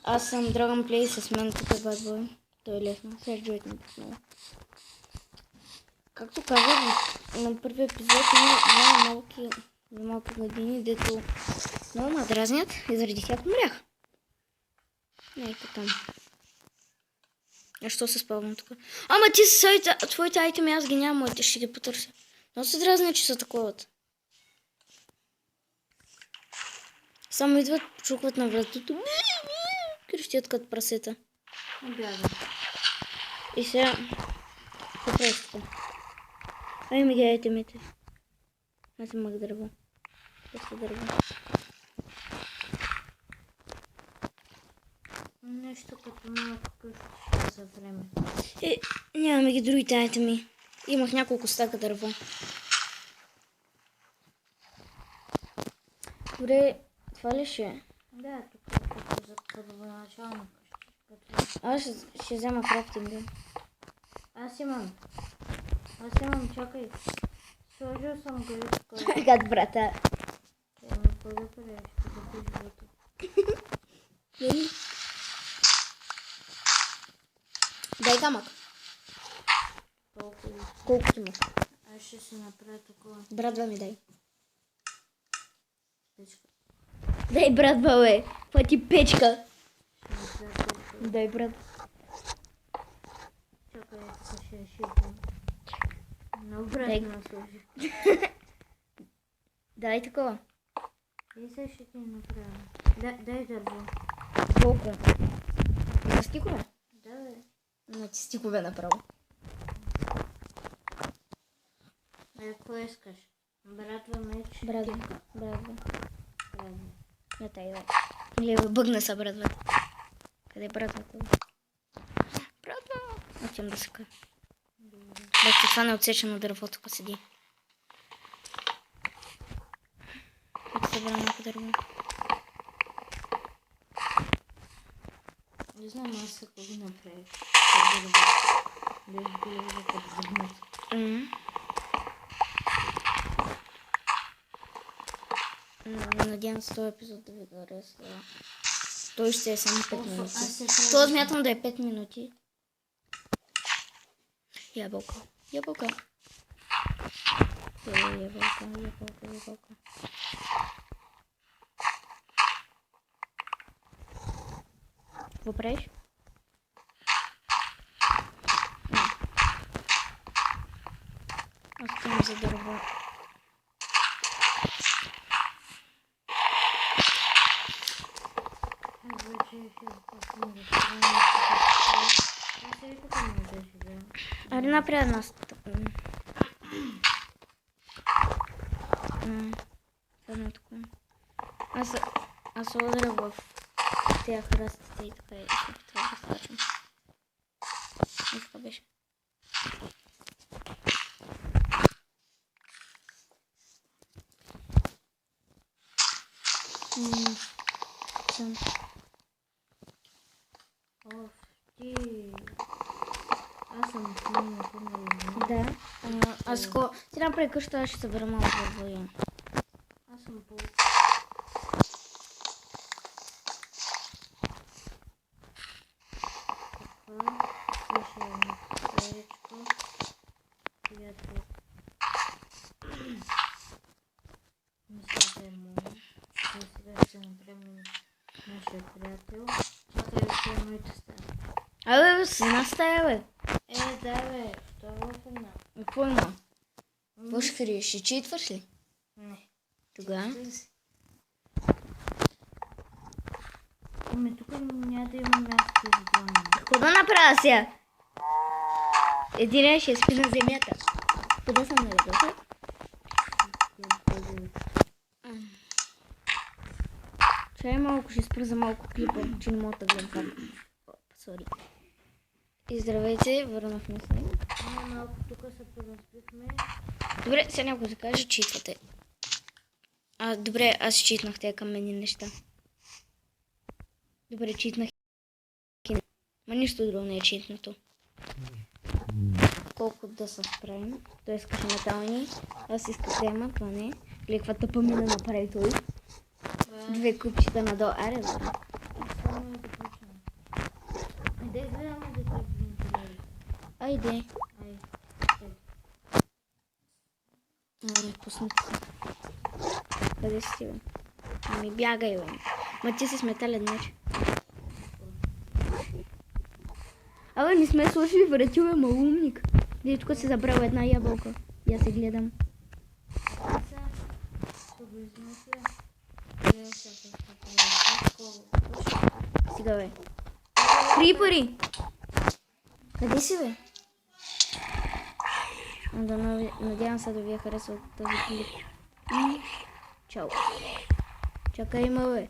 Аз съм Dragon Play, с мен тук е Bad. Той е лесно. Сега джойт ми пътнало. Както казах, на първи епизод има два малки градини, дето много ме дразнят и заради тях умрях. Ето там. А що се спавам тук? Ама ти са твоите айтеми, аз ги нямам, моите ще ги потърся. Но се дразня, че са таковата. Само идват, чукват на вратото. Крещят като прасета. И сега... Попрещате. Ай ми ги айтемите. Аз имах дърво. Просто дърво. Нещо като малко къща за време. Нямаме ги другите айтеми. Имах няколко стака дърво. Добре, това ли ще е? Да, тук е за първоначално къща. Аз ще взема крафтинга. Аз имам, чакай. Сложил съм гледка. Гад, брата. По-добре, ще го живота. Дай камък. Колко ти имаш? Аз ще си направя такова. Братва ми дай. Печка. Дай братва, бе. Това ти печка. Ще направя печка. Дай брат. Чакай, тук ще я шипам. Обратно сложи. Дай такова. И сега ще ти направя. Дай дърво. Колко? На стикове? Да, бе. На ти стикове направо. Какво искаш? Братва меч. Братва. Братва. Не тай, дай. Лево, бъгна са, братва. Къде е братвата? Братва! Отивам да съка. Да ще това не отсеча на дървото, па седи. Ето събра малко дърво. Не знам, аз ако го направих. Без гледа като загнат. Надявам се този епизод да ви харесва. Той ще е само 5 минути. Това смятам да е 5 минути. Ябълка. Ябълка. Ябълка. Какво правиш? Аз съм за дърво. Аре напред нас. Само такова. Аз ударя в тези храстите и така и това да свачам. И така беше. Аз съм напълно. Да. Аз ако ти направи къща, аз ще събера малко дърво. Аз съм по... Мисля да е моя. Сега ще направим нашия приятел. Чакай да ще е моите стая. Абе, с една стая, бе. Да, бе. Това в една. Какво има? Какво ще криеш? Ще читваш ли? Не. Тогава? Ами тук няма да има място за това. Какво да направя сега? Един ще спи на земята. Къде съм налегал? Чай малко, ще спра за малко клипа, че не мога да гледам това. Сори. И здравейте, върнахме се. Малко тук се поразбихме. Добре, сега някой да каже, читвате. Добре, аз читнах тези каменни неща. Добре, читнах. Ма нищо друго не е читнато. Колко да се справим. Той искаше метални. Аз исках да има, това не. Или каква тъпа мина направи той. Две купчета надолу. Аре, да. Де гледаме да те вентилират? Айде. Ай, Добре, пусни се. Къде си ти, бе? Ами бягай, бе. Ма ти си с метален меч. Абе, не сме сложили врати, бе, малумник. Вие тук си забрал една ябълка. Я се гледам. Сега, бе. Крипъри! Къде си, бе? Надявам се да ви е харесал този клип. И чао. Чакай ма, бе.